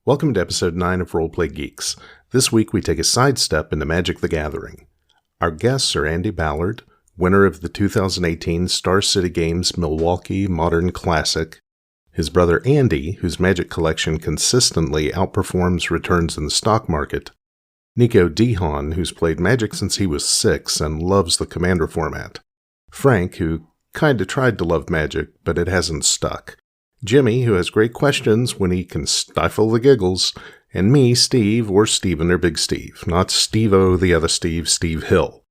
Welcome to episode 9 of Roleplay Geeks. This week we take a sidestep into Magic the Gathering. Our guests are Andy Ballard, winner of the 2018 Star City Games Milwaukee Modern Classic, his brother Andy, whose Magic collection consistently outperforms returns in the stock market, Nico Dehan, who's played Magic since he was 6 and loves the Commander format, Frank, who kinda tried to love Magic, but it hasn't stuck, Jimmy, who has great questions when he can stifle the giggles, and me, Steve, or Steven, or Big Steve, not Steve-O, the other Steve, Steve Hill.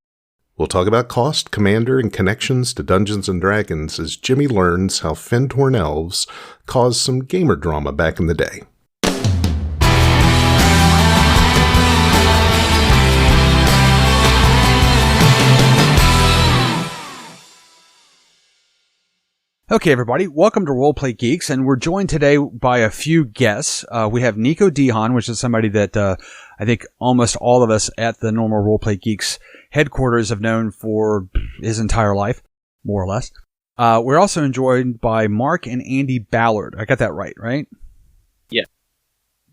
We'll talk about cost, Commander, and connections to Dungeons & Dragons as Jimmy learns how Fen-Torn elves caused some gamer drama back in the day. Okay, everybody, welcome to Roleplay Geeks, and we're joined today by a few guests. We have Nico Dehan, which is somebody that I think almost all of us at the normal Roleplay Geeks headquarters have known for his entire life, more or less. We're also joined by Mark and Andy Ballard. I got that right? Yeah.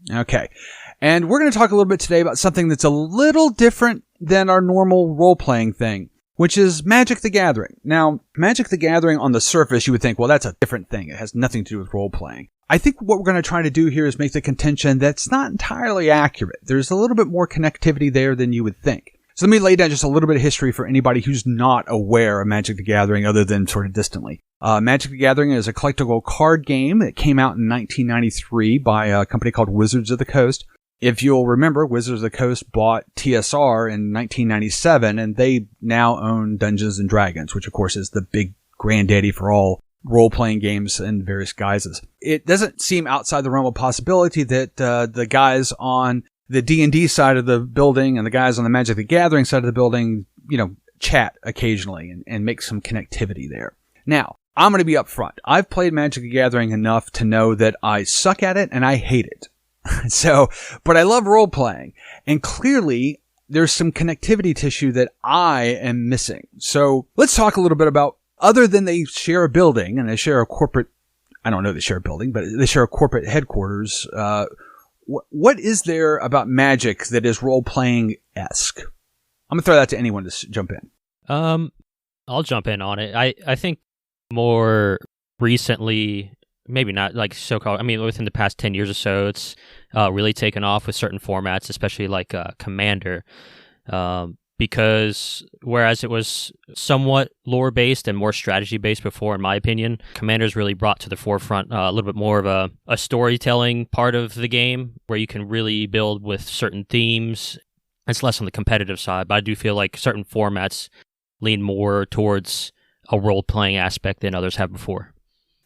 Okay. And we're going to talk a little bit today about something that's a little different than our normal role-playing thing, which is Magic the Gathering. Now, Magic the Gathering on the surface, you would think, well, that's a different thing. It has nothing to do with role-playing. I think what we're going to try to do here is make the contention that's not entirely accurate. There's a little bit more connectivity there than you would think. So let me lay down just a little bit of history for anybody who's not aware of Magic the Gathering other than sort of distantly. Magic the Gathering is a collectible card game that came out in 1993 by a company called Wizards of the Coast. If you'll remember, Wizards of the Coast bought TSR in 1997, and they now own Dungeons & Dragons, which of course is the big granddaddy for all role-playing games in various guises. It doesn't seem outside the realm of possibility that the guys on the D&D side of the building and the guys on the Magic the Gathering side of the building, chat occasionally and make some connectivity there. Now, I'm going to be upfront. I've played Magic the Gathering enough to know that I suck at it and I hate it. But I love role-playing, and clearly there's some connectivity tissue that I am missing. So let's talk a little bit about, other than they share a building, and they share a corporate, I don't know if they share a building, but they share a corporate headquarters, what is there about Magic that is role-playing-esque? I'm going to throw that to anyone to jump in. I'll jump in on it. I think more recently, maybe not like so-called, within the past 10 years or so, it's really taken off with certain formats, especially like Commander, because whereas it was somewhat lore-based and more strategy-based before, in my opinion, Commander's really brought to the forefront a little bit more of a storytelling part of the game where you can really build with certain themes. It's less on the competitive side, but I do feel like certain formats lean more towards a role-playing aspect than others have before.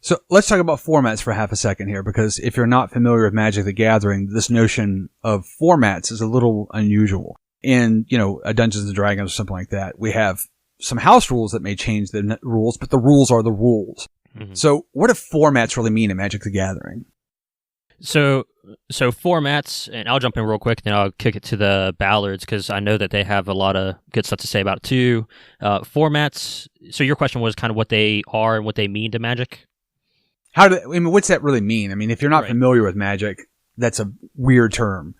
So let's talk about formats for half a second here, because if you're not familiar with Magic the Gathering, this notion of formats is a little unusual. In, a Dungeons & Dragons or something like that, we have some house rules that may change the rules, but the rules are the rules. Mm-hmm. So what do formats really mean in Magic the Gathering? So formats, and I'll jump in real quick, then I'll kick it to the Ballards, because I know that they have a lot of good stuff to say about it too. Formats, so your question was kind of what they are and what they mean to Magic? What's that really mean? If you're not familiar with Magic, that's a weird term.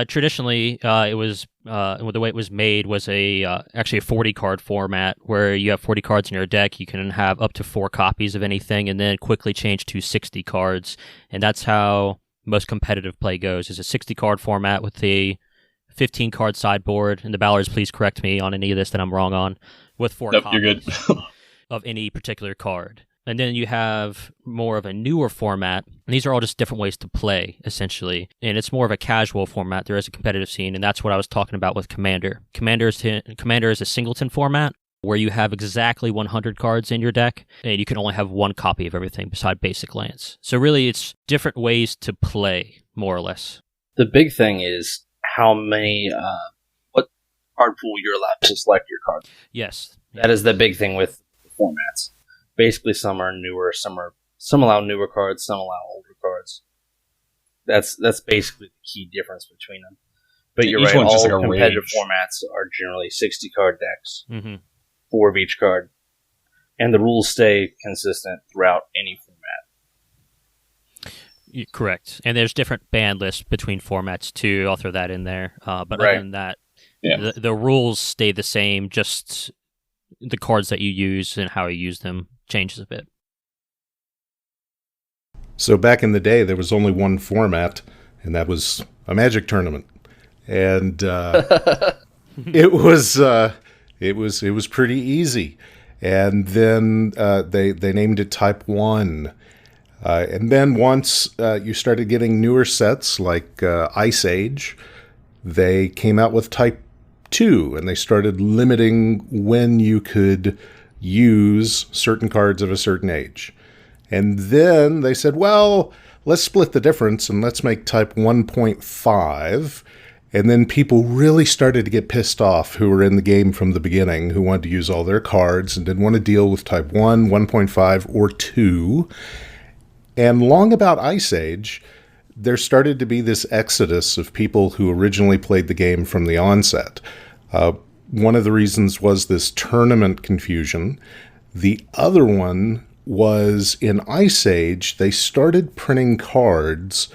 Traditionally, it was the way it was made was actually a 40-card format where you have 40 cards in your deck. You can have up to 4 copies of anything, and then quickly change to 60 cards. And that's how most competitive play goes. Is a 60-card format with a 15-card sideboard. And the Ballards, please correct me on any of this that I'm wrong on. With 4 copies you're good. of any particular card. And then you have more of a newer format. And these are all just different ways to play, essentially. And it's more of a casual format. There is a competitive scene, and that's what I was talking about with Commander. Commander is a singleton format where you have exactly 100 cards in your deck, and you can only have 1 copy of everything beside basic lands. So really, it's different ways to play, more or less. The big thing is how many, what card pool you're allowed to select your cards. Yes. That is the big thing with formats. Basically, some are newer, some allow newer cards, some allow older cards. That's basically the key difference between them. But you're right, all competitive formats are generally 60-card decks, 4 of each card, and the rules stay consistent throughout any format. Correct. And there's different ban lists between formats too. I'll throw that in there. But Right. other than that, the rules stay the same. Just the cards that you use and how you use them changes a bit. So back in the day, there was only one format, and that was a Magic tournament, and it was pretty easy. And then they named it Type 1. And then once you started getting newer sets like Ice Age, they came out with Type 2, and they started limiting when you could use certain cards of a certain age. And then they said, well, let's split the difference and let's make Type 1.5. And then people really started to get pissed off who were in the game from the beginning, who wanted to use all their cards and didn't want to deal with Type 1, 1.5, or 2. And long about Ice Age, there started to be this exodus of people who originally played the game from the onset. One of the reasons was this tournament confusion. The other one was in Ice Age, they started printing cards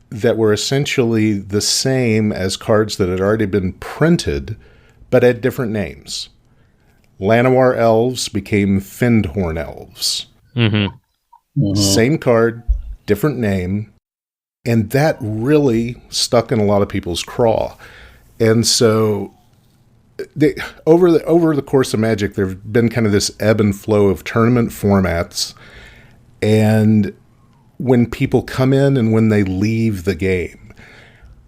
that were essentially the same as cards that had already been printed, but had different names. Llanowar Elves became Findhorn Elves. Mm-hmm. Mm-hmm. Same card, different name, and that really stuck in a lot of people's craw. And so over the course of Magic, there have been kind of this ebb and flow of tournament formats, and when people come in and when they leave the game.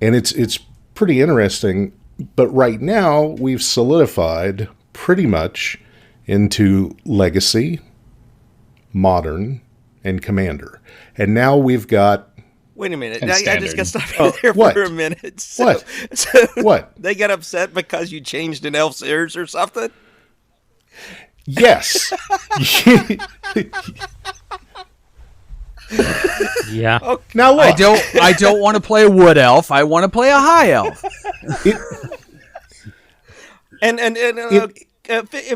And it's pretty interesting, but right now we've solidified pretty much into Legacy, Modern, and Commander. And now we've got... Wait a minute. And I just standard. got to stop you there what? for a minute. So, What? So What? They got upset because you changed an elf's ears or something? Yes. Yeah. Now look. I don't want to play a wood elf. I want to play a high elf.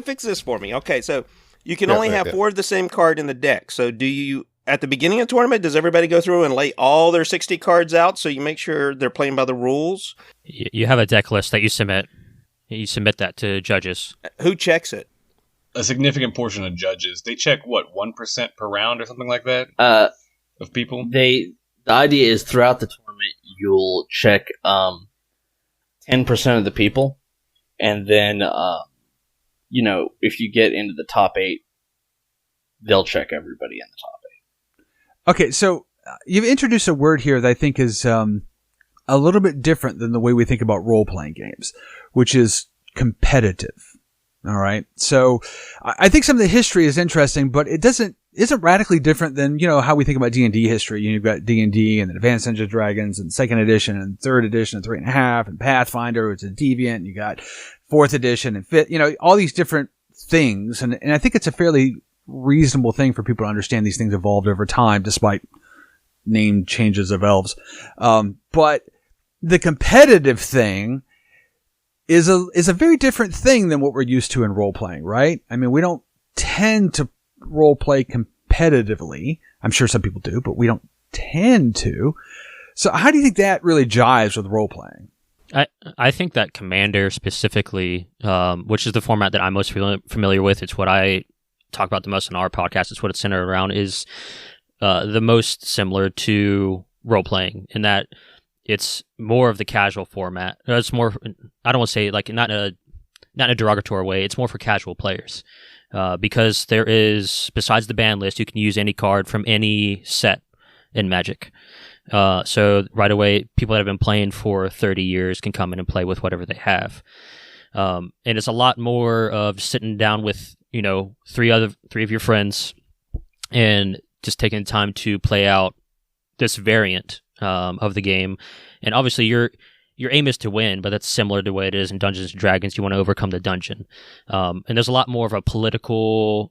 Fix this for me. Okay, so you can Yeah, only right, have yeah. 4 of the same card in the deck. So do you, at the beginning of the tournament, does everybody go through and lay all their 60 cards out so you make sure they're playing by the rules? You have a deck list that you submit. You submit that to judges. Who checks it? A significant portion of judges, they check, 1% per round or something like that of people? The idea is throughout the tournament, you'll check 10% of the people, and then, if you get into the top 8, they'll check everybody in the top 8. Okay, so you've introduced a word here that I think is a little bit different than the way we think about role-playing games, which is competitive. All right. So I think some of the history is interesting, but it isn't radically different than, how we think about D&D history. You've got D&D and then Advanced Dungeons and Dragons and 2nd edition and 3rd edition and 3.5 and Pathfinder, which is a deviant. And you got 4th edition and 5th, all these different things. And I think it's a fairly reasonable thing for people to understand these things evolved over time, despite name changes of elves. But the competitive thing is a very different thing than what we're used to in role playing, right? I mean, we don't tend to role play competitively. I'm sure some people do, but we don't tend to. So how do you think that really jives with role playing? I think that Commander specifically, which is the format that I'm most familiar with, it's what I talk about the most in our podcast, it's what it's centered around, is the most similar to role playing in that it's more of the casual format. It's more, I don't want to say like not in a derogatory way, it's more for casual players. Because there is, besides the ban list, you can use any card from any set in Magic. So right away, people that have been playing for 30 years can come in and play with whatever they have. And it's a lot more of sitting down with, three of your friends and just taking time to play out this variant of the game. And obviously your aim is to win, but that's similar to the way it is in Dungeons & Dragons. You want to overcome the dungeon. And there's a lot more of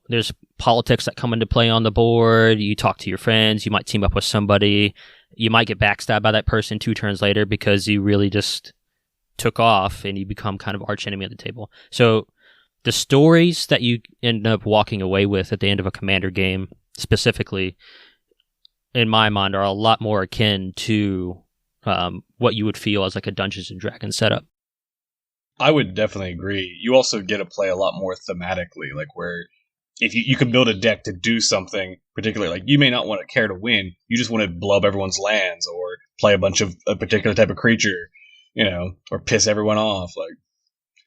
there's politics that come into play on the board. You talk to your friends. You might team up with somebody. You might get backstabbed by that person 2 turns later because you really just took off and you become kind of arch enemy at the table. So the stories that you end up walking away with at the end of a Commander game specifically in my mind, are a lot more akin to what you would feel as like a Dungeons and Dragons setup. I would definitely agree. You also get to play a lot more thematically, like where if you can build a deck to do something particular, like you may not want to care to win, you just want to blow up everyone's lands or play a bunch of a particular type of creature, or piss everyone off. Like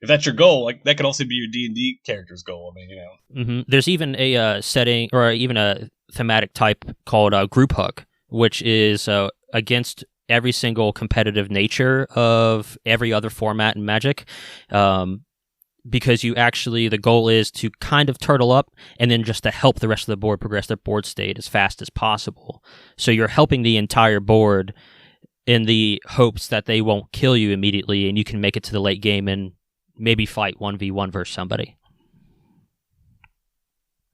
if that's your goal, like that could also be your D&D character's goal. I mean, Mm-hmm. There's even a setting or even a thematic type called Group Hug, which is against every single competitive nature of every other format in Magic. Because the goal is to kind of turtle up and then just to help the rest of the board progress their board state as fast as possible. So you're helping the entire board in the hopes that they won't kill you immediately and you can make it to the late game and maybe fight 1v1 versus somebody.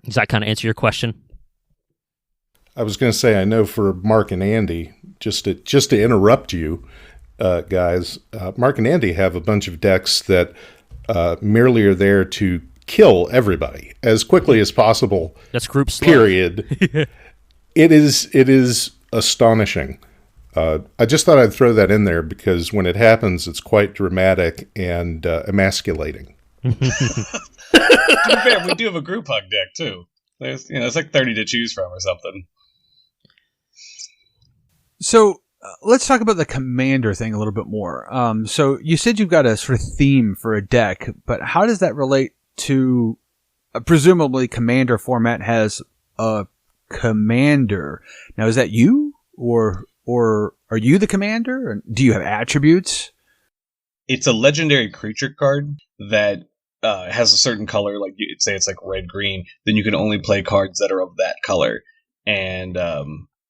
Does that kind of answer your question? I was going to say, I know for Mark and Andy, just to interrupt you guys, Mark and Andy have a bunch of decks that merely are there to kill everybody as quickly as possible. That's group slug. Period. It is astonishing. I just thought I'd throw that in there because when it happens, it's quite dramatic and emasculating. to be fair, we do have a group hug deck too. There's, it's like 30 to choose from or something. So let's talk about the commander thing a little bit more. So you said you've got a sort of theme for a deck, but how does that relate to presumably commander format has a commander? Now, is that you or are you the commander? Do you have attributes? It's a legendary creature card that has a certain color, like you'd say it's like red-green. Then you can only play cards that are of that color. And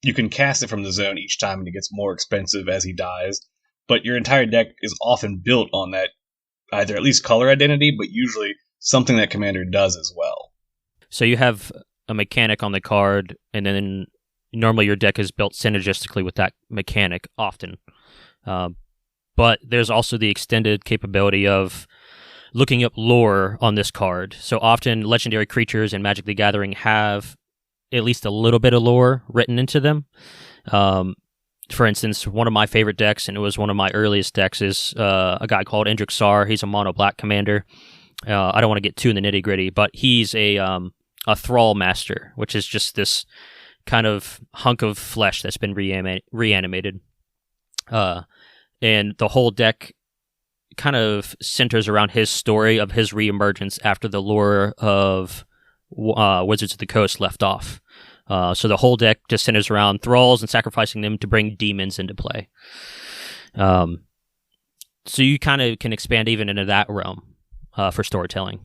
you can cast it from the zone each time, and it gets more expensive as he dies. But your entire deck is often built on that, either at least color identity, but usually something that commander does as well. So you have a mechanic on the card, and then normally your deck is built synergistically with that mechanic often. But there's also the extended capability of looking up lore on this card. So often legendary creatures in Magic the Gathering have at least a little bit of lore written into them. For instance, one of my favorite decks, and it was one of my earliest decks, is a guy called Indrik Sar. He's a mono black commander. I don't want to get too in the nitty gritty, but he's a thrall master, which is just this kind of hunk of flesh that's been reanimated. And the whole deck kind of centers around his story of his reemergence after the lore of Wizards of the Coast left off. So the whole deck just centers around thralls and sacrificing them to bring demons into play. So you kind of can expand even into that realm for storytelling.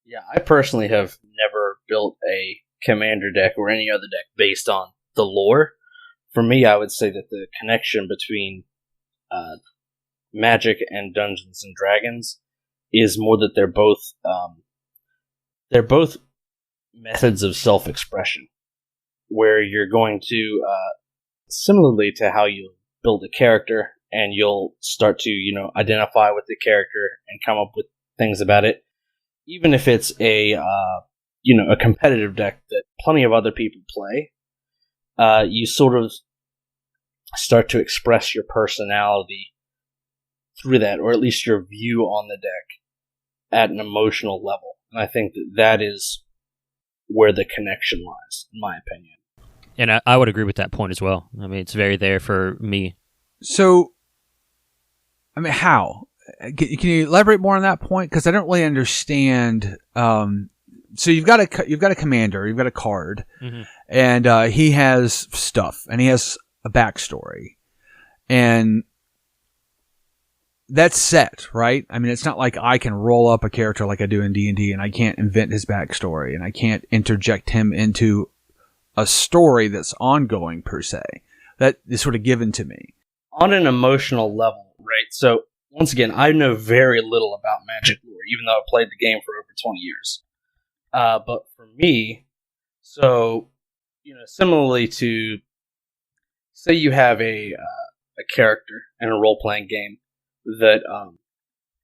Yeah, I personally have never built a commander deck or any other deck based on the lore. For me, I would say that the connection between Magic and Dungeons and Dragons is more that they're both methods of self-expression, where you're going to, similarly to how you build a character, and you'll start to, identify with the character and come up with things about it. Even if it's a competitive deck that plenty of other people play, you sort of start to express your personality through that, or at least your view on the deck at an emotional level. And I think that is where the connection lies, in my opinion. And I would agree with that point as well. I mean, it's very there for me. So, I mean, how? Can you elaborate more on that point? Because I don't really understand. So you've got a commander, you've got a card, mm-hmm. and he has stuff, and he has a backstory, and that's set, right? I mean, it's not like I can roll up a character like I do in D&D, and I can't invent his backstory, and I can't interject him into a story that's ongoing per se. That is sort of given to me on an emotional level, right? So once again, I know very little about Magic lore, even though I've played the game for over 20 years. But for me, so similarly to, say you have a character in a role-playing game that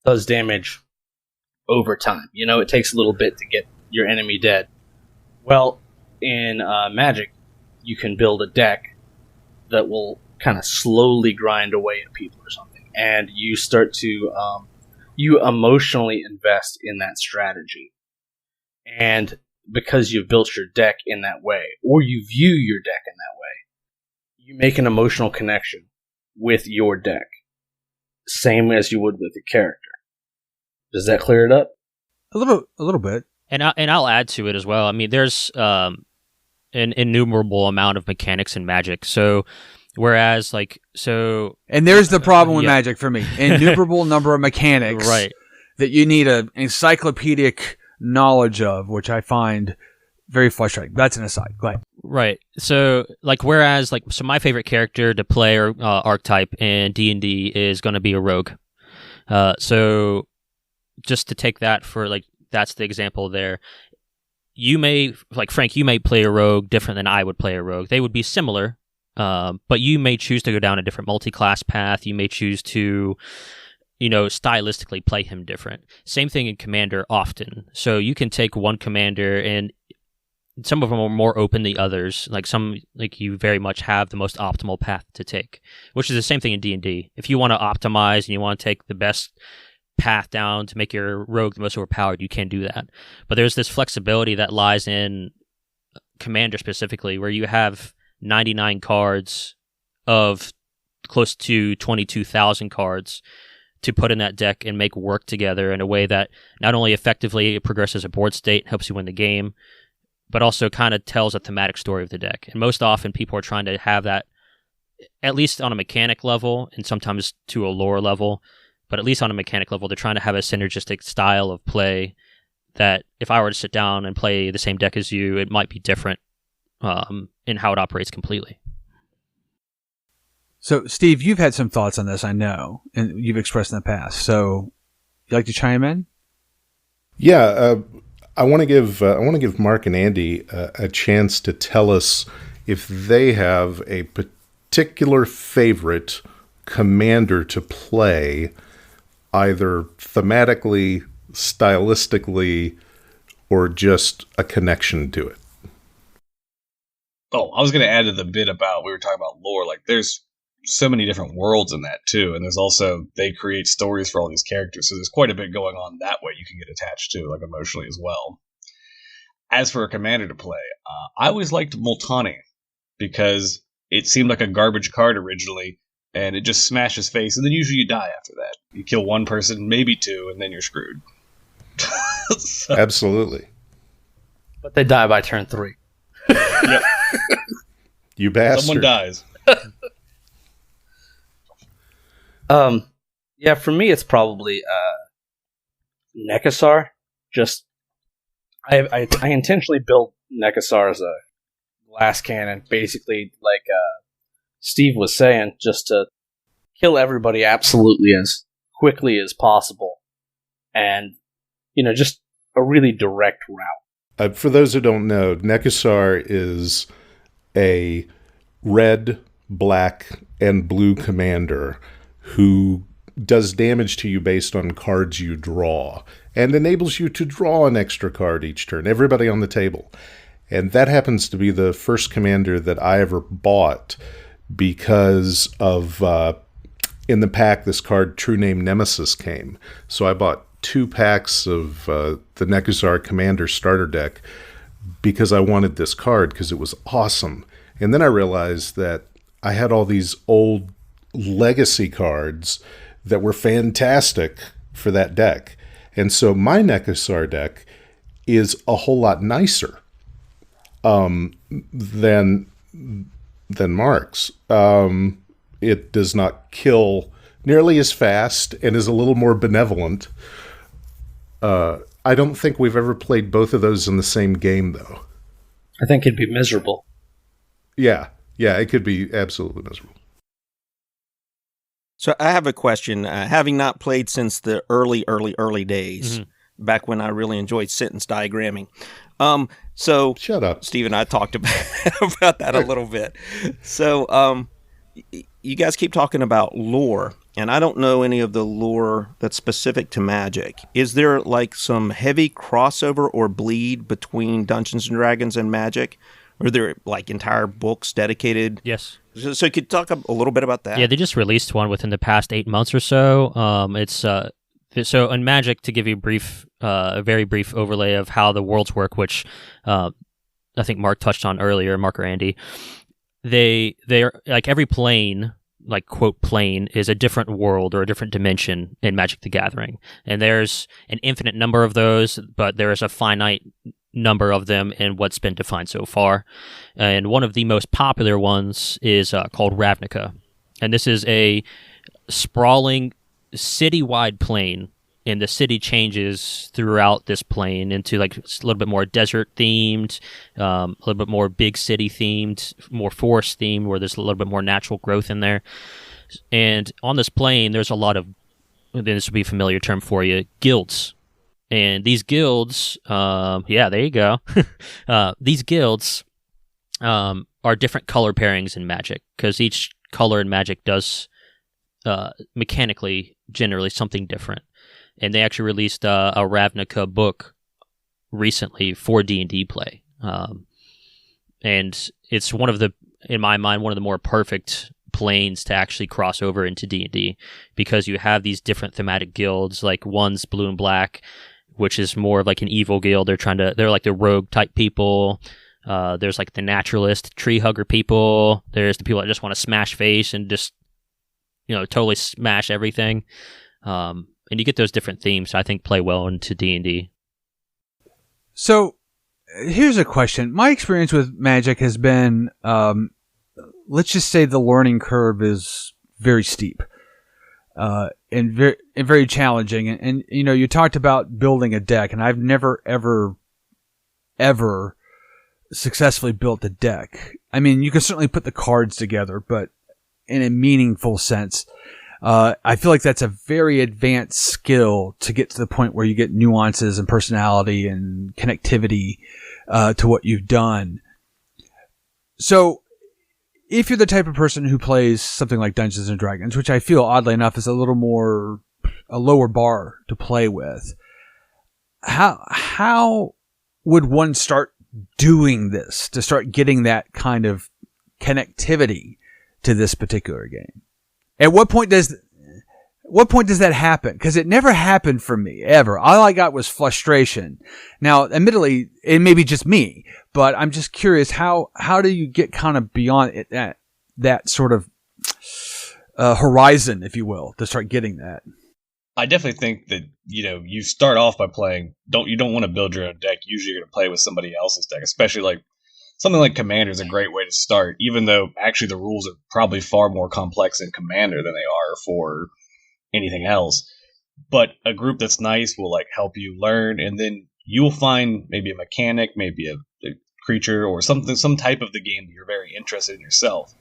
does damage over time. It takes a little bit to get your enemy dead. Well, in Magic, you can build a deck that will kind of slowly grind away at people or something. And you start to, you emotionally invest in that strategy. And because you've built your deck in that way, or you view your deck in that way, you make an emotional connection with your deck. Same as you would with a character. Does that clear it up? A little bit. And I'll add to it as well. I mean, there's an innumerable amount of mechanics in Magic. So, whereas and there's the problem with Magic for me: innumerable number of mechanics, right, that you need an encyclopedic knowledge of, which I find very frustrating. That's an aside. Go ahead. Right. So, so my favorite character to play or archetype in D&D is going to be a rogue. So, just to take that for that's the example there. You may, Frank, you may play a rogue different than I would play a rogue. They would be similar, but you may choose to go down a different multi-class path. You may choose to, stylistically play him different. Same thing in Commander often. So you can take one commander, and some of them are more open than others. You very much have the most optimal path to take, which is the same thing in D&D. If you want to optimize and you want to take the best path down to make your rogue the most overpowered, you can do that. But there's this flexibility that lies in Commander specifically, where you have 99 cards of close to 22,000 cards to put in that deck and make work together in a way that not only effectively progresses a board state, helps you win the game, but also kind of tells a thematic story of the deck. And most often people are trying to have that, at least on a mechanic level, and sometimes to a lore level, but at least on a mechanic level, they're trying to have a synergistic style of play that if I were to sit down and play the same deck as you, it might be different in how it operates completely. So, Steve, you've had some thoughts on this, I know, and you've expressed in the past. So, you like to chime in? Yeah, I want to give Mark and Andy a chance to tell us if they have a particular favorite commander to play, either thematically, stylistically, or just a connection to it. Oh, I was going to add to the bit about, we were talking about lore, there's so many different worlds in that too, and there's also, they create stories for all these characters, so there's quite a bit going on that way you can get attached to, emotionally as well. As for a commander to play, I always liked Multani, because it seemed like a garbage card originally, and it just smashes face, and then usually you die after that. You kill one person, maybe two, and then you're screwed. So. Absolutely. But they die by turn 3. Yep. You bastard. Someone dies. Yeah, for me it's probably Nekasar. Just I intentionally built Nekasar as a glass cannon, basically like Steve was saying, just to kill everybody absolutely as quickly as possible, and just a really direct route. For those who don't know, Nekasar is a red, black, and blue commander who does damage to you based on cards you draw, and enables you to draw an extra card each turn, everybody on the table. And that happens to be the first commander that I ever bought because of, in the pack, this card, True Name Nemesis, came. So I bought 2 packs of the Nekasar Commander starter deck because I wanted this card because it was awesome. And then I realized that I had all these old legacy cards that were fantastic for that deck. And so my Nekasar deck is a whole lot nicer than Mark's. It does not kill nearly as fast and is a little more benevolent. I don't think we've ever played both of those in the same game, though. I think it'd be miserable. Yeah, it could be absolutely miserable. So I have a question. Having not played since the early days, back when I really enjoyed sentence diagramming. So shut up. Steve and I talked about that a little bit. So you guys keep talking about lore, and I don't know any of the lore that's specific to Magic. Is there like some heavy crossover or bleed between Dungeons and Dragons and Magic? Are there like entire books dedicated? Yes. So you could talk a little bit about that. Yeah, they just released one within the past 8 months or so. So in Magic, to give you a very brief overlay of how the worlds work, which I think Mark touched on earlier, Mark or Andy, they're like every plane, like quote plane, is a different world or a different dimension in Magic the Gathering, and there's an infinite number of those, but there is a finite number of them in what's been defined so far. And one of the most popular ones is called Ravnica, and this is a sprawling city-wide plane, and the city changes throughout this plane into like a little bit more desert themed, a little bit more big city themed, more forest themed, where there's a little bit more natural growth in there. And on this plane, there's a lot of, this will be a familiar term for you, guilds. And these guilds, there you go. These guilds are different color pairings in Magic, because each color in Magic does mechanically generally something different. And they actually released a Ravnica book recently for D&D play. And it's in my mind, one of the more perfect planes to actually cross over into D&D, because you have these different thematic guilds, like one's blue and black, which is more of like an evil guild. They're like the rogue type people. There's like the naturalist, tree hugger people. There's the people that just want to smash face and just, totally smash everything. And you get those different themes, I think, play well into D&D. So, here's a question. My experience with Magic has been, let's just say the learning curve is very steep, and very challenging. And you talked about building a deck, and I've never, ever successfully built a deck. I mean, you can certainly put the cards together, but in a meaningful sense, I feel like that's a very advanced skill to get to the point where you get nuances and personality and connectivity to what you've done. So if you're the type of person who plays something like Dungeons and Dragons, which I feel oddly enough is a lower bar to play with, how would one start doing this to start getting that kind of connectivity to this particular game? At what point does that happen? Because it never happened for me, ever. All I got was frustration. Now, admittedly, it may be just me, but I'm just curious, how do you get kind of beyond it, that sort of horizon, if you will, to start getting that? I definitely think that, you start off by playing, you don't want to build your own deck. Usually you're going to play with somebody else's deck, especially like something like Commander is a great way to start, even though actually the rules are probably far more complex in Commander than they are for anything else. But a group that's nice will like help you learn, and then you'll find maybe a mechanic, maybe a creature, or some type of the game that you're very interested in yourself.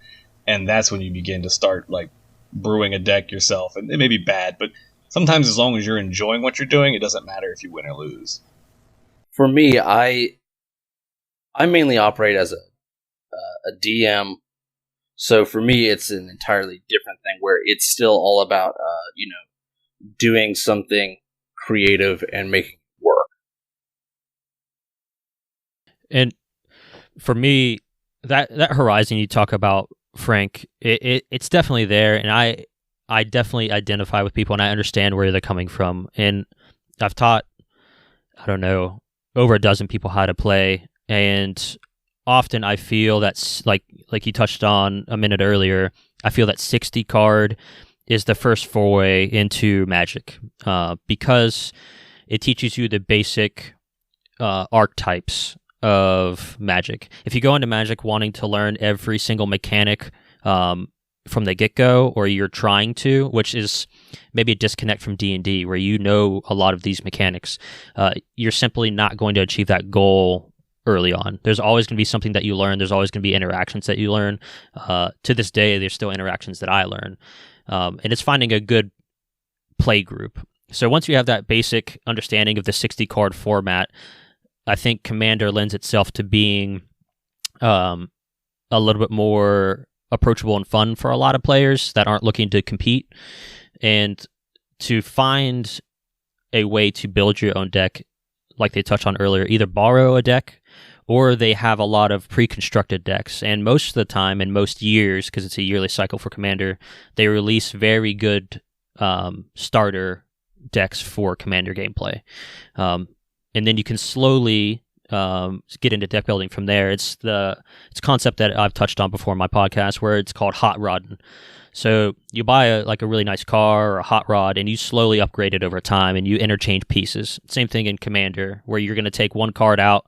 And that's when you begin to start like brewing a deck yourself. And it may be bad, but sometimes as long as you're enjoying what you're doing, it doesn't matter if you win or lose. For me, I mainly operate as a DM, so for me it's an entirely different thing where it's still all about doing something creative and making it work. And for me, that horizon you talk about, Frank, it's definitely there, and I definitely identify with people, and I understand where they're coming from. And I've taught, I don't know, over a dozen people how to play. And often I feel that's like you touched on a minute earlier, I feel that 60 card is the first foray into Magic, because it teaches you the basic archetypes of Magic. If you go into Magic wanting to learn every single mechanic from the get-go, or you're trying to, which is maybe a disconnect from D&D, where a lot of these mechanics, you're simply not going to achieve that goal early on. There's always going to be something that you learn. There's always going to be interactions that you learn. To this day, there's still interactions that I learn. And it's finding a good play group. So once you have that basic understanding of the 60-card format, I think Commander lends itself to being a little bit more approachable and fun for a lot of players that aren't looking to compete. And to find a way to build your own deck, like they touched on earlier, either borrow a deck or they have a lot of pre-constructed decks. And most of the time, in most years, because it's a yearly cycle for Commander, they release very good starter decks for Commander gameplay. And then you can slowly get into deck building from there. It's a concept that I've touched on before in my podcast, where it's called hot rodding. So you buy a really nice car or a hot rod, and you slowly upgrade it over time, and you interchange pieces. Same thing in Commander, where you're going to take one card out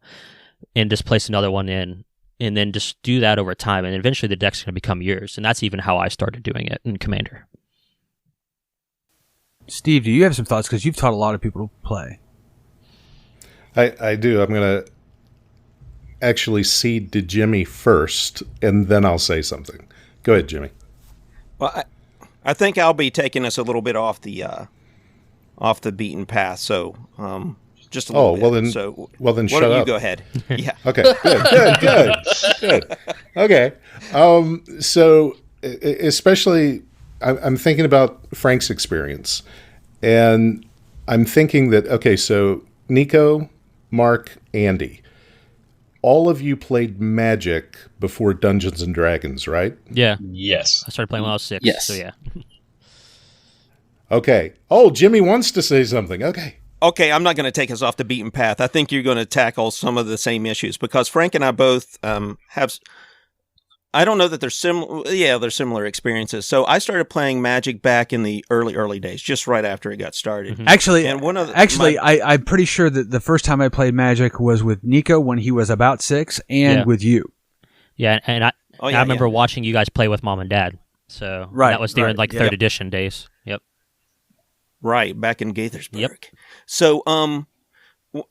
and just place another one in, and then just do that over time, and eventually the deck's going to become yours. And that's even how I started doing it in Commander. Steve, do you have some thoughts? Because you've taught a lot of people to play. I do. I'm going to actually cede to Jimmy first, and then I'll say something. Go ahead, Jimmy. Well, I think I'll be taking us a little bit off the beaten path. So, just a little bit. Well then, shut up. You go ahead. Yeah. Okay. Good. Okay. So, especially, I'm thinking about Frank's experience, and I'm thinking that so Nico, Mark, Andy, all of you played Magic before Dungeons and Dragons, right? Yeah. Yes. I started playing when I was 6. Yes. So yeah. Okay. Oh, Jimmy wants to say something. Okay. Okay, I'm not going to take us off the beaten path. I think you're going to tackle some of the same issues because Frank and I both have. I don't know that they're similar. Yeah, they're similar experiences. So I started playing Magic back in the early days, just right after it got started. Mm-hmm. Actually, and I'm pretty sure that the first time I played Magic was with Nico when he was about 6, and with you. Yeah, and I remember watching you guys play with Mom and Dad. So that was during third edition days. Yep. Right, back in Gaithersburg. Yep. So,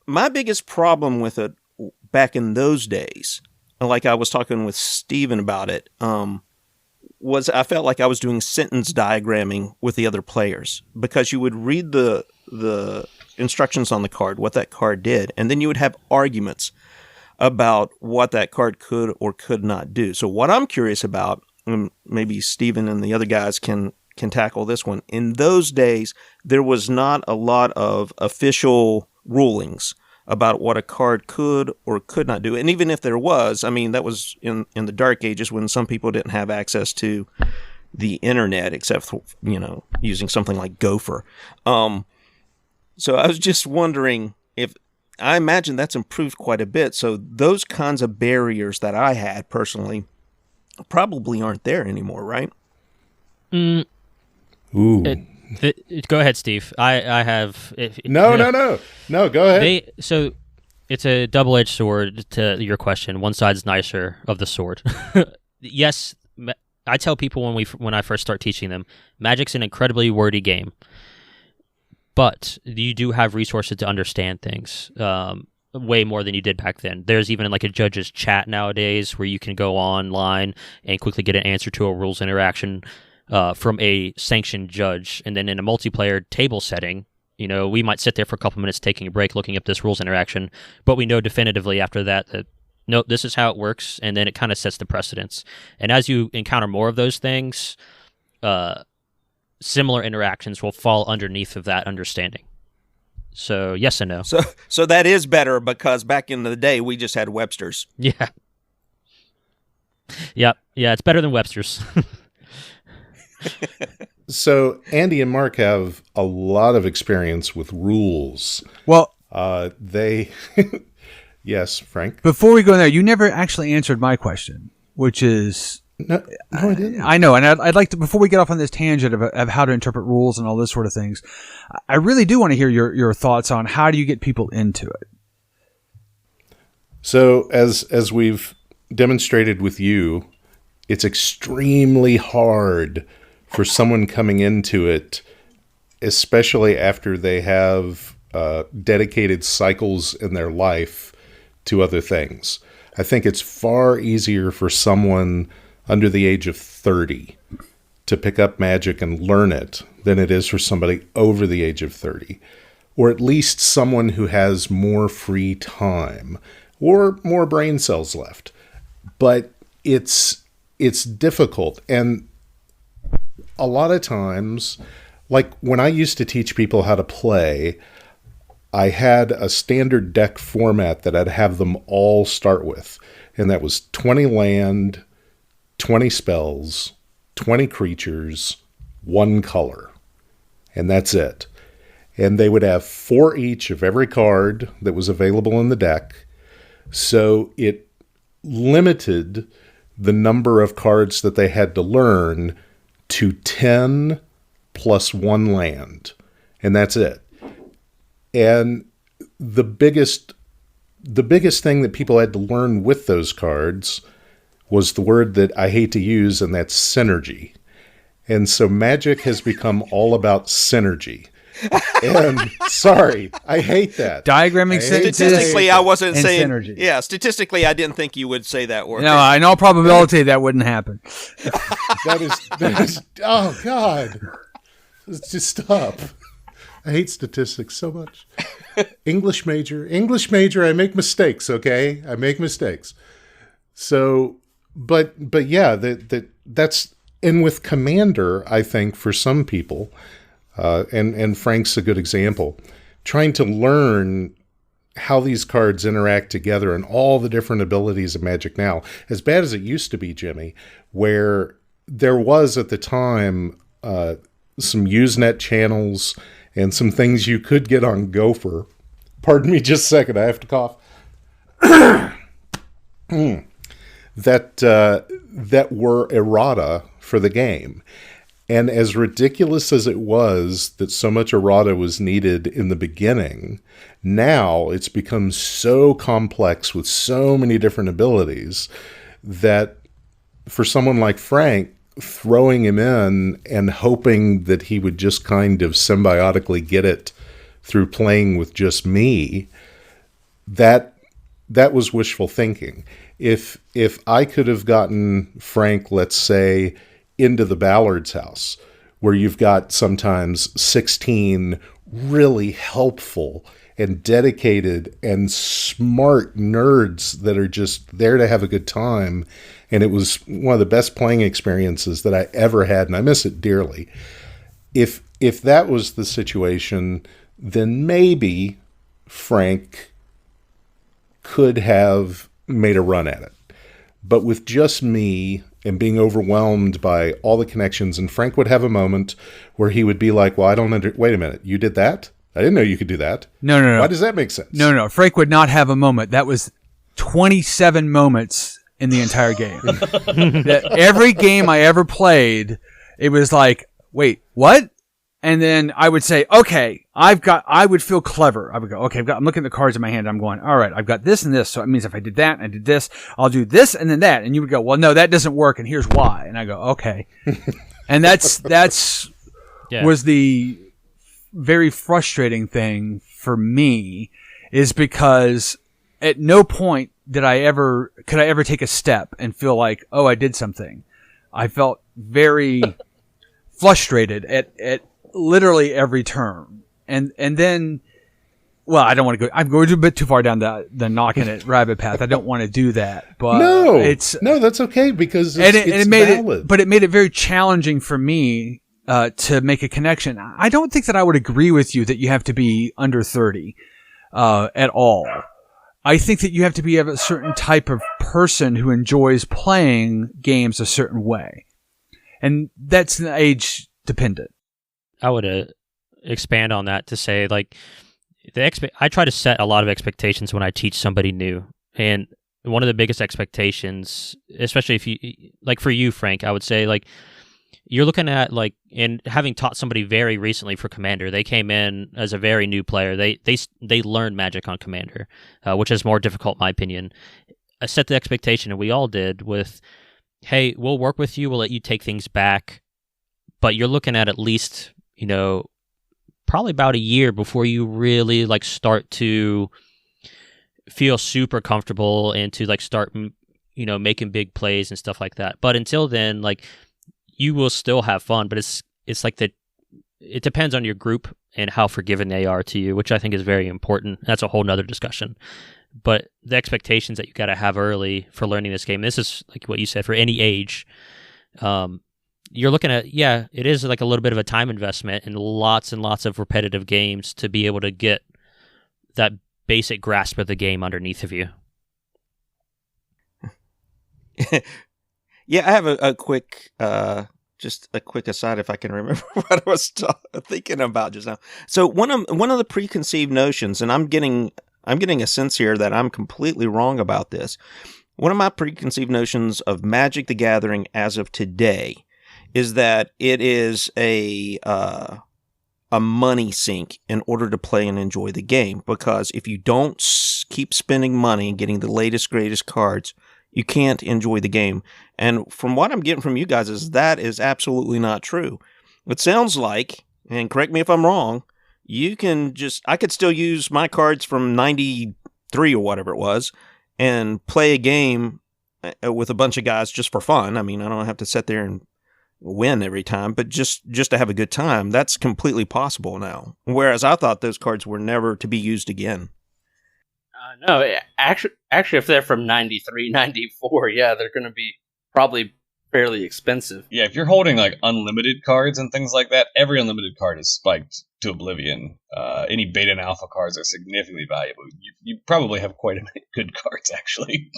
my biggest problem with it back in those days, like I was talking with Steven about it, was I felt like I was doing sentence diagramming with the other players because you would read the instructions on the card, what that card did, and then you would have arguments about what that card could or could not do. So what I'm curious about, and maybe Steven and the other guys can tackle this one. In those days, there was not a lot of official rulings about what a card could or could not do. And even if there was, I mean, that was in the dark ages when some people didn't have access to the internet except for, using something like Gopher. So I was just wondering if, I imagine that's improved quite a bit. So those kinds of barriers that I had personally probably aren't there anymore, right? Ooh. Go ahead, Steve. I have... No, go ahead. So it's a double-edged sword to your question. One side's nicer of the sword. Yes, I tell people when I first start teaching them, Magic's an incredibly wordy game. But you do have resources to understand things way more than you did back then. There's even like a judge's chat nowadays where you can go online and quickly get an answer to a rules interaction from a sanctioned judge. And then in a multiplayer table setting, we might sit there for a couple minutes taking a break looking up this rules interaction, but we know definitively after that no, this is how it works, and then it kind of sets the precedence. And as you encounter more of those things, similar interactions will fall underneath of that understanding. So yes and no. So that is better because back in the day we just had Webster's. Yeah. Yep. Yeah, it's better than Webster's. So Andy and Mark have a lot of experience with rules. Well, yes, Frank. Before we go there, you never actually answered my question, which is no, I didn't. I know, and I'd like to, before we get off on this tangent of how to interpret rules and all this sort of things, I really do want to hear your thoughts on how do you get people into it. So as we've demonstrated with you, it's extremely hard for someone coming into it, especially after they have dedicated cycles in their life to other things. I think it's far easier for someone under the age of 30 to pick up Magic and learn it than it is for somebody over the age of 30, or at least someone who has more free time or more brain cells left. But it's difficult, and a lot of times, like when I used to teach people how to play, I had a standard deck format that I'd have them all start with. And that was 20 land, 20 spells, 20 creatures, 1 color. And that's it. And they would have 4 each of every card that was available in the deck. So it limited the number of cards that they had to learn to 10 plus 1 land. And that's it. And the biggest thing that people had to learn with those cards was the word that I hate to use, and that's synergy. And so Magic has become all about synergy. And sorry, I hate that. Diagramming statistically, I wasn't saying synergy. Yeah, statistically, I didn't think you would say that word. No, in all probability, that wouldn't happen. That is. Oh God, let's just stop. I hate statistics so much. English major. I make mistakes. Okay, I make mistakes. So, but yeah, that's, and with Commander, I think for some people, and Frank's a good example, trying to learn how these cards interact together and all the different abilities of Magic now, as bad as it used to be, Jimmy, where there was at the time some Usenet channels and some things you could get on Gopher. Pardon me just a second, I have to cough. That were errata for the game. And as ridiculous as it was that so much errata was needed in the beginning, now it's become so complex with so many different abilities that for someone like Frank, throwing him in and hoping that he would just kind of symbiotically get it through playing with just me, that was wishful thinking. If I could have gotten Frank, let's say, into the Ballard's house, where you've got sometimes 16 really helpful and dedicated and smart nerds that are just there to have a good time, and it was one of the best playing experiences that I ever had, and I miss it dearly. If that was the situation, then maybe Frank could have made a run at it. But with just me and being overwhelmed by all the connections, and Frank would have a moment where he would be like, well, I don't wait a minute, you did that? I didn't know you could do that. No. Why does that make sense? No. Frank would not have a moment. That was 27 moments in the entire game. Every game I ever played, it was like, wait, what? And then I would say, okay, I would feel clever. I would go, okay, I'm looking at the cards in my hand. I'm going, all right, I've got this and this. So it means if I did that and I did this, I'll do this and then that. And you would go, well, no, that doesn't work. And here's why. And I go, okay. And that's was the very frustrating thing for me, is because at no point could I ever take a step and feel like, oh, I did something. I felt very frustrated at literally every turn. And then, well, I don't want to go, I'm going a bit too far down the knocking it rabbit path. I don't want to do that, but no, that's okay, because it's valid. But it made it very challenging for me to make a connection. I don't think that I would agree with you that you have to be under 30 at all. I think that you have to be a certain type of person who enjoys playing games a certain way. And that's age dependent. I would expand on that to say, like, I try to set a lot of expectations when I teach somebody new. And one of the biggest expectations, especially if you, like for you, Frank, I would say, like, you're looking at, like, and having taught somebody very recently for Commander, they came in as a very new player. They learned Magic on Commander, which is more difficult, in my opinion. I set the expectation, and we all did, with, hey, we'll work with you, we'll let you take things back, but you're looking at least, probably about a year before you really, like, start to feel super comfortable and to, like, start, making big plays and stuff like that. But until then, like, you will still have fun, but it's like it depends on your group and how forgiving they are to you, which I think is very important. That's a whole nother discussion. But the expectations that you got to have early for learning this game, this is like what you said, for any age, you're looking at, it is like a little bit of a time investment and lots of repetitive games to be able to get that basic grasp of the game underneath of you. Yeah, I have a quick, just a quick aside if I can remember what I was thinking about just now. So one of the preconceived notions, and I'm getting a sense here that I'm completely wrong about this. One of my preconceived notions of Magic the Gathering as of today is that it is a money sink in order to play and enjoy the game. Because if you don't keep spending money and getting the latest, greatest cards, you can't enjoy the game. And from what I'm getting from you guys is that is absolutely not true. It sounds like, and correct me if I'm wrong, I could still use my cards from 93 or whatever it was and play a game with a bunch of guys just for fun. I mean, I don't have to sit there and win every time, but just to have a good time. That's completely possible now. Whereas I thought those cards were never to be used again. No, actually, if they're from 93, 94, yeah, they're going to be probably fairly expensive. Yeah, if you're holding like unlimited cards and things like that, every unlimited card is spiked to oblivion. Any beta and alpha cards are significantly valuable. You probably have quite a many good cards, actually,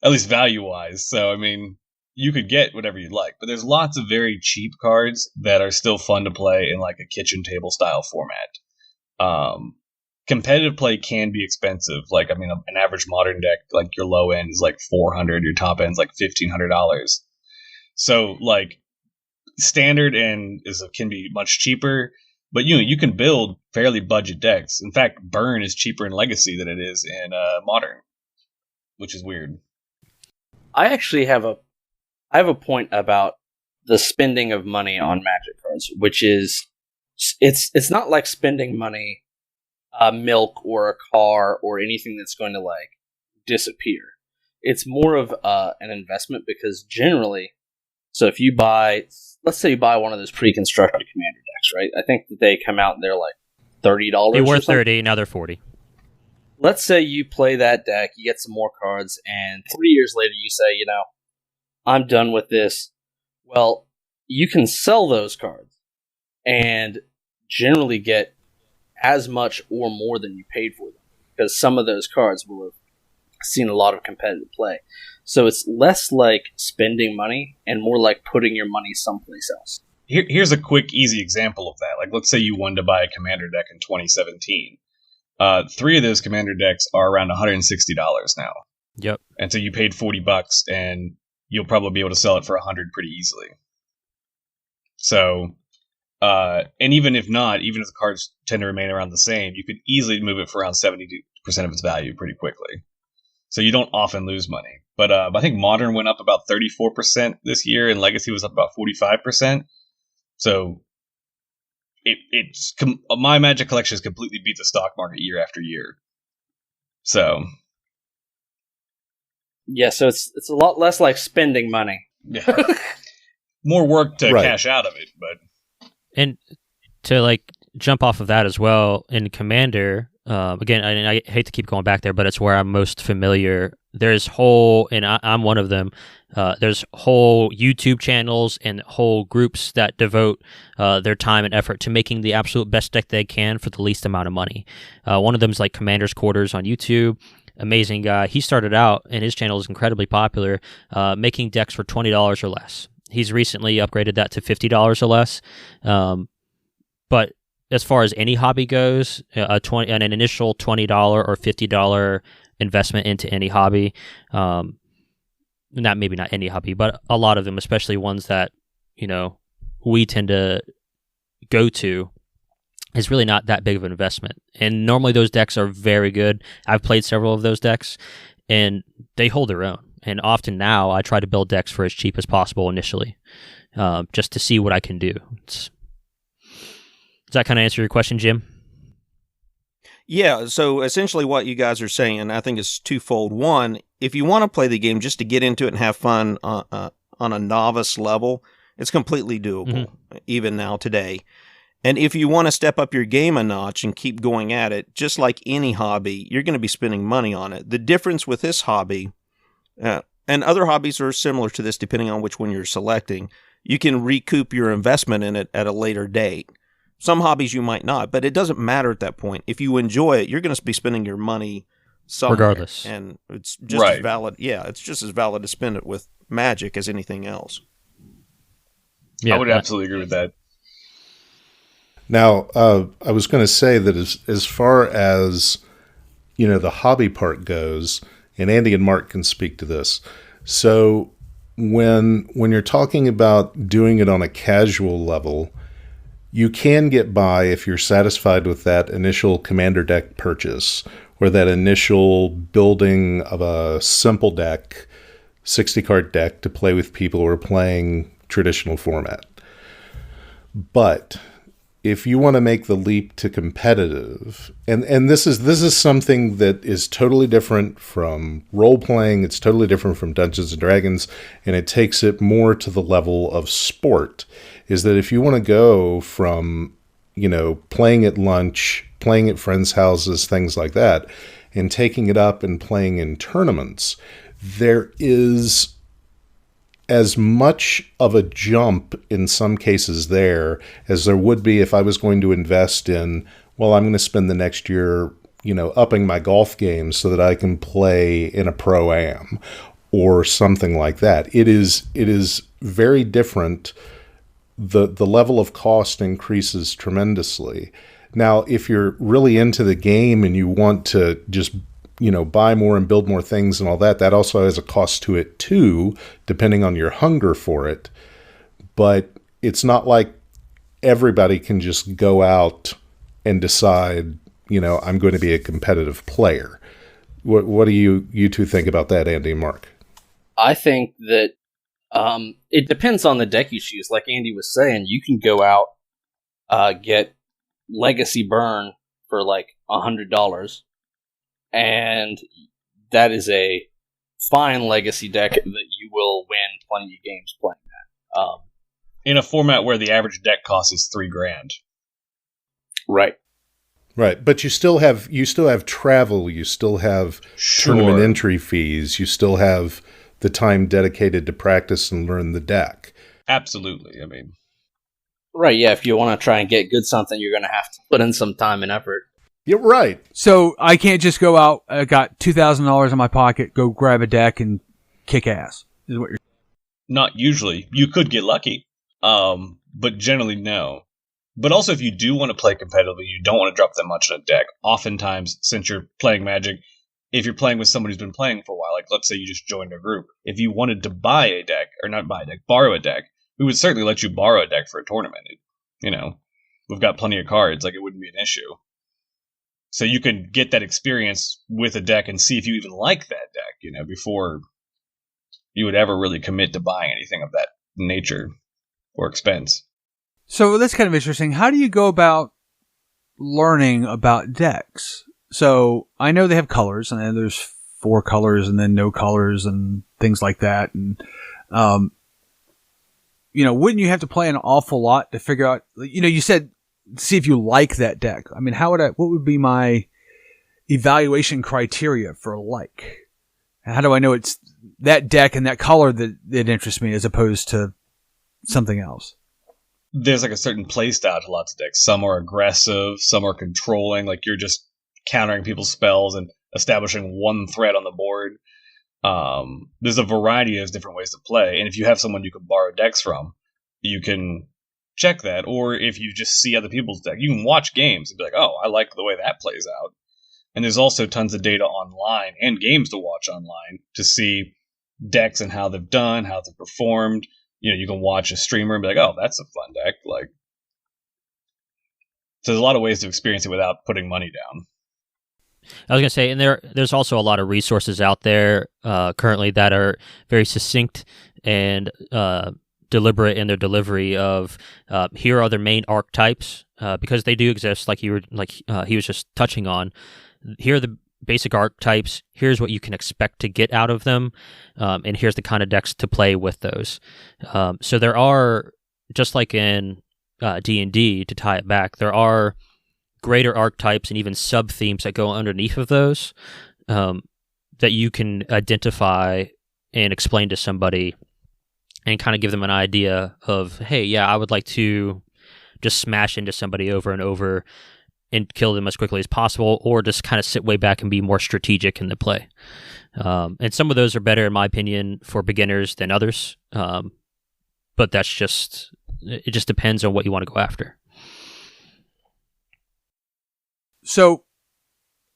at least value-wise. So, I mean, you could get whatever you'd like, but there's lots of very cheap cards that are still fun to play in like a kitchen table style format. Competitive play can be expensive. Like, I mean, an average modern deck, like your low end is like $400, your top end's like $1,500. So, like, standard can be much cheaper, but you can build fairly budget decks. In fact, Burn is cheaper in Legacy than it is in Modern, which is weird. I actually have a point about the spending of money on Magic cards, which is it's not like spending money. Milk or a car or anything that's going to like disappear. It's more of an investment because generally, so if you let's say you buy one of those pre-constructed commander decks, right? I think that they come out and they're like $30. They were 30, now they're 40. Let's say you play that deck, you get some more cards, and 3 years later you say, I'm done with this. Well, you can sell those cards and generally get as much or more than you paid for them, because some of those cards will have seen a lot of competitive play. So it's less like spending money and more like putting your money someplace else. Here's a quick, easy example of that. Like, let's say you wanted to buy a commander deck in 2017. 3 of those commander decks are around $160 now. Yep. And so you paid $40, and you'll probably be able to sell it for $100 pretty easily. So... and even if not, even if the cards tend to remain around the same, you could easily move it for around 70% of its value pretty quickly. So you don't often lose money. But I think Modern went up about 34% this year, and Legacy was up about 45%. So my Magic collection has completely beat the stock market year after year. So yeah, so it's a lot less like spending money. Yeah. More work to cash out of it, but. And to like jump off of that as well, in Commander, again, I hate to keep going back there, but it's where I'm most familiar. There's and I'm one of them, there's whole YouTube channels and whole groups that devote their time and effort to making the absolute best deck they can for the least amount of money. One of them is like Commander's Quarters on YouTube. Amazing guy. He started out, and his channel is incredibly popular, making decks for $20 or less. He's recently upgraded that to $50 or less. But as far as any hobby goes, an initial $20 or $50 investment into any hobby, maybe not any hobby, but a lot of them, especially ones that, we tend to go to, is really not that big of an investment. And normally those decks are very good. I've played several of those decks, and they hold their own. And often now I try to build decks for as cheap as possible initially, just to see what I can do. Does that kind of answer your question, Jim? Yeah, so essentially what you guys are saying, I think, is twofold. One, if you want to play the game just to get into it and have fun on a novice level, it's completely doable, even now today. And if you want to step up your game a notch and keep going at it, just like any hobby, you're going to be spending money on it. The difference with this hobby... and other hobbies are similar to this, depending on which one you're selecting. You can recoup your investment in it at a later date. Some hobbies you might not, but it doesn't matter at that point. If you enjoy it, you're going to be spending your money somewhere. Regardless. And it's just as valid. Yeah, it's just as valid to spend it with Magic as anything else. Yeah, I would absolutely agree with that. Now, I was going to say that as far as, the hobby part goes, and Andy and Mark can speak to this. So when you're talking about doing it on a casual level, you can get by if you're satisfied with that initial commander deck purchase or that initial building of a simple deck, 60-card deck to play with people who are playing traditional format. But if you want to make the leap to competitive, and this is something that is totally different from role-playing, it's totally different from Dungeons & Dragons, and it takes it more to the level of sport, is that if you want to go from, playing at lunch, playing at friends' houses, things like that, and taking it up and playing in tournaments, there is as much of a jump in some cases there as there would be if I was going to invest in, well, I'm going to spend the next year, upping my golf game so that I can play in a pro-am or something like that. It is very different. The level of cost increases tremendously. Now, if you're really into the game and you want to just buy more and build more things and all that, that also has a cost to it too, depending on your hunger for it. But it's not like everybody can just go out and decide, I'm going to be a competitive player. What do you two think about that, Andy and Mark? I think that it depends on the deck you choose. Like Andy was saying, you can go out, get Legacy Burn for like $100. And that is a fine legacy deck that you will win plenty of games playing that. In a format where the average deck cost is $3,000. Right. Right, but you still have travel, you still have tournament entry fees, you still have the time dedicated to practice and learn the deck. Absolutely. Right, yeah, if you want to try and get good something, you're going to have to put in some time and effort. You're right. So I can't just go out, I got $2,000 in my pocket, go grab a deck and kick ass, is what you're saying. Not usually. You could get lucky, but generally no. But also if you do want to play competitively, you don't want to drop that much on a deck. Oftentimes, since you're playing Magic, if you're playing with somebody who's been playing for a while, like let's say you just joined a group, if you wanted to buy a deck, or not buy a deck, borrow a deck, we would certainly let you borrow a deck for a tournament. We've got plenty of cards, like it wouldn't be an issue. So you can get that experience with a deck and see if you even like that deck, before you would ever really commit to buying anything of that nature or expense. So that's kind of interesting. How do you go about learning about decks? So I know they have colors, and then there's 4 colors and then no colors and things like that. And, wouldn't you have to play an awful lot to figure out, you said, see if you like that deck. I mean, what would be my evaluation criteria for like? How do I know it's that deck and that color that interests me as opposed to something else? There's like a certain play style to lots of decks. Some are aggressive, some are controlling, like you're just countering people's spells and establishing one threat on the board. There's a variety of different ways to play, and if you have someone you can borrow decks from, you can check that. Or if you just see other people's deck, you can watch games and be like, oh, I like the way that plays out. And there's also tons of data online and games to watch online to see decks and how they've done, how they've performed. You can watch a streamer and be like, oh, that's a fun deck. So there's a lot of ways to experience it without putting money down. I was going to say, and there's also a lot of resources out there currently that are very succinct and deliberate in their delivery of here are the main archetypes because they do exist, like he was just touching on. Here are the basic archetypes. Here's what you can expect to get out of them, and here's the kind of decks to play with those. So there are, just like in D&D, to tie it back, there are greater archetypes and even sub-themes that go underneath of those that you can identify and explain to somebody and kind of give them an idea of, hey, yeah, I would like to just smash into somebody over and over and kill them as quickly as possible, or just kind of sit way back and be more strategic in the play. And some of those are better, in my opinion, for beginners than others. But it just depends on what you want to go after. So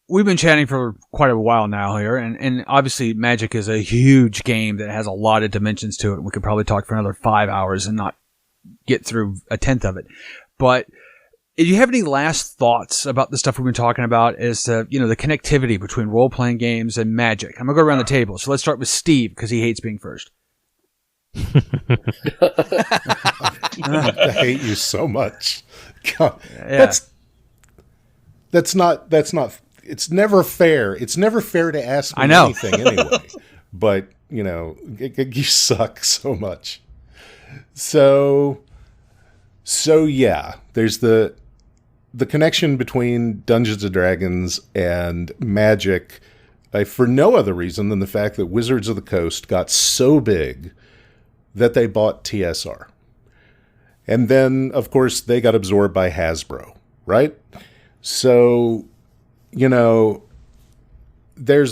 we've been chatting for quite a while now here, and obviously Magic is a huge game that has a lot of dimensions to it. We could probably talk for another 5 hours and not get through a tenth of it. But do you have any last thoughts about the stuff we've been talking about as to, the connectivity between role-playing games and Magic? I'm going to go around the table. So let's start with Steve, because he hates being first. I hate you so much. God, that's not, it's never fair. It's never fair to ask me anything anyway. But, you suck so much. So yeah, there's the connection between Dungeons & Dragons and Magic for no other reason than the fact that Wizards of the Coast got so big that they bought TSR. And then, of course, they got absorbed by Hasbro, right? So, there's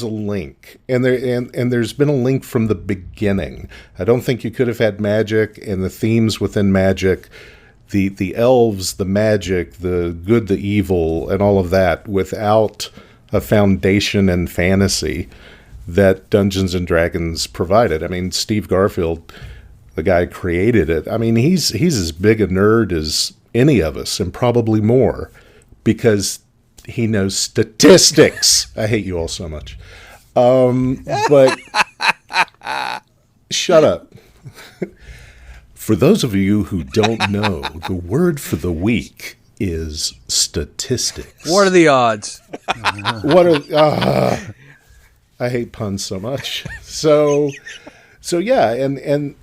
a link, and there's been a link from the beginning. I don't think you could have had Magic and the themes within Magic, the elves, the magic, the good, the evil, and all of that without a foundation in fantasy that Dungeons & Dragons provided. I mean, Steve Garfield, the guy who created it, I mean, he's as big a nerd as any of us, and probably more, because he knows statistics. I hate you all so much. But shut up. For those of you who don't know, the word for the week is statistics. What are the odds? I hate puns so much. So yeah, and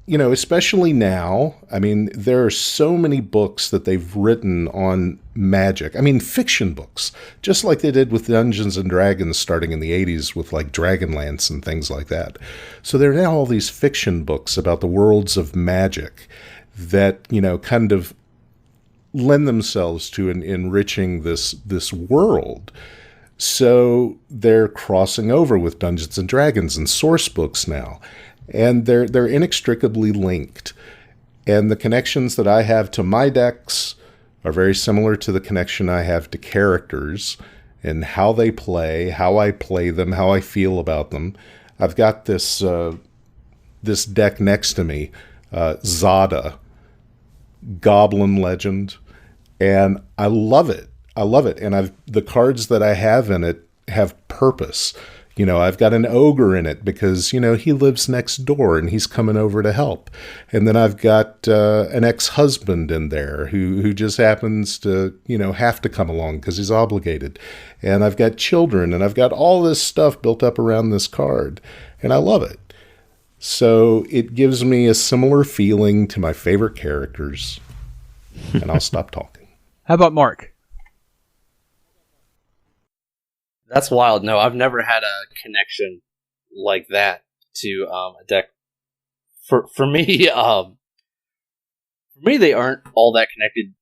especially now, I mean, there are so many books that they've written on Magic. I mean, fiction books, just like they did with Dungeons and Dragons starting in the 80s with like Dragonlance and things like that. So there are now all these fiction books about the worlds of Magic that, kind of lend themselves to enriching this world. So they're crossing over with Dungeons and Dragons and source books now. And they're inextricably linked. And the connections that I have to my decks are very similar to the connection I have to characters and how they play, how I play them, how I feel about them. I've got this deck next to me, Zada, Goblin Legend, and I love it. And the cards that I have in it have purpose. I've got an ogre in it because, he lives next door and he's coming over to help. And then I've got an ex-husband in there who just happens to, have to come along because he's obligated. And I've got children and I've got all this stuff built up around this card. And I love it. So it gives me a similar feeling to my favorite characters. And I'll stop talking. How about Mark? That's wild. No, I've never had a connection like that to a deck. For me, they aren't all that connected.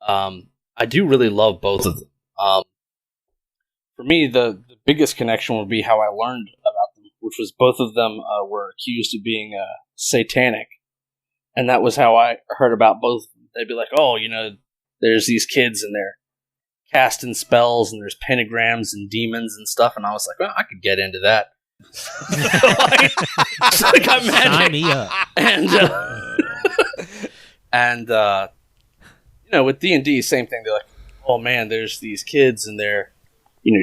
I do really love both of them. For me, the biggest connection would be how I learned about them, which was both of them were accused of being satanic, and that was how I heard about both of them. They'd be like, "Oh, there's these kids and they're casting spells and there's pentagrams and demons and stuff," and I was like, well, I could get into that. So I got Magic. Sign me up. And with D&D, same thing. They're like, oh man, there's these kids and they're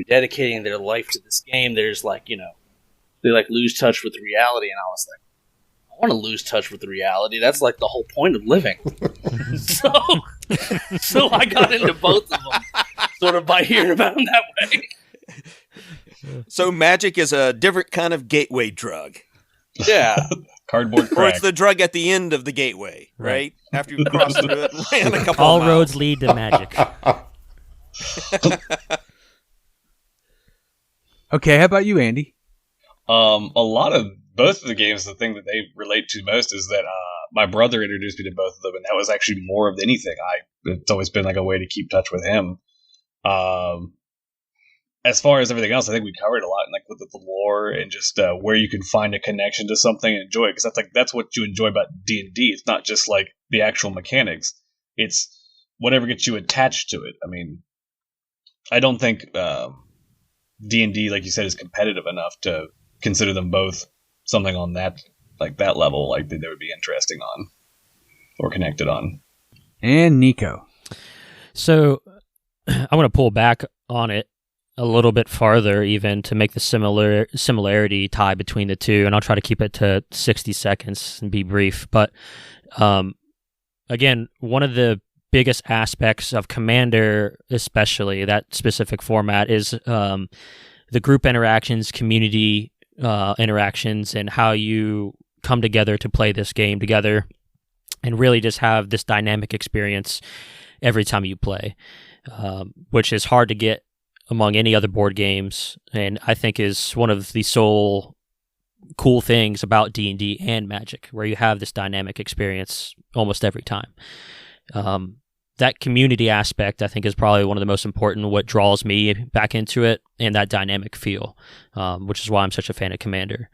dedicating their life to this game. There's like, they like lose touch with reality, and I was like, I want to lose touch with reality. That's like the whole point of living. So I got into both of them, sort of by hearing about them that way. So Magic is a different kind of gateway drug. Yeah. Cardboard crack. Or it's the drug at the end of the gateway, right? After you've crossed through it and ran a couple All of roads miles. lead to Magic. Okay, how about you, Andy? A lot of both of the games, the thing that they relate to most is that my brother introduced me to both of them, and that was actually more of anything. It's always been like a way to keep touch with him. As far as everything else, I think we covered a lot, like with the lore and just where you can find a connection to something and enjoy it. Because that's what you enjoy about D&D. It's not just like the actual mechanics; it's whatever gets you attached to it. I mean, I don't think D&D, like you said, is competitive enough to consider them both something on that level, like that they would be interesting on or connected on. And Nico. So I want to pull back on it a little bit farther, even to make the similarity tie between the two, and I'll try to keep it to 60 seconds and be brief. But again, one of the biggest aspects of Commander, especially that specific format, is the group interactions, community interactions, and how you come together to play this game together and really just have this dynamic experience every time you play, which is hard to get among any other board games, and I think is one of the sole cool things about D&D and Magic, where you have this dynamic experience almost every time. That community aspect, I think, is probably one of the most important, what draws me back into it, and that dynamic feel, which is why I'm such a fan of Commander.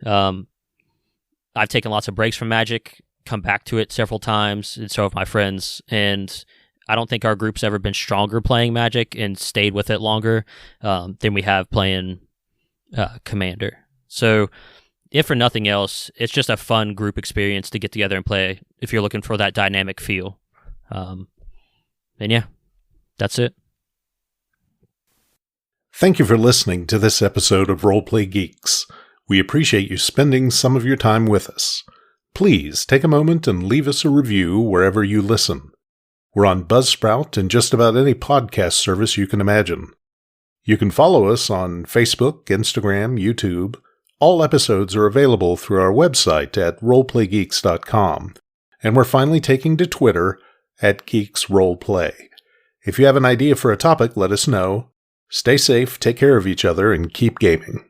I've taken lots of breaks from Magic, come back to it several times, and so have my friends, and I don't think our group's ever been stronger playing Magic and stayed with it longer than we have playing Commander. So, if for nothing else, it's just a fun group experience to get together and play if you're looking for that dynamic feel. And yeah, that's it. Thank you for listening to this episode of Roleplay Geeks. We appreciate you spending some of your time with us. Please take a moment and leave us a review wherever you listen. We're on Buzzsprout and just about any podcast service you can imagine. You can follow us on Facebook, Instagram, YouTube. All episodes are available through our website at roleplaygeeks.com, and we're finally taking to Twitter at GeeksRoleplay. If you have an idea for a topic, let us know. Stay safe, take care of each other, and keep gaming.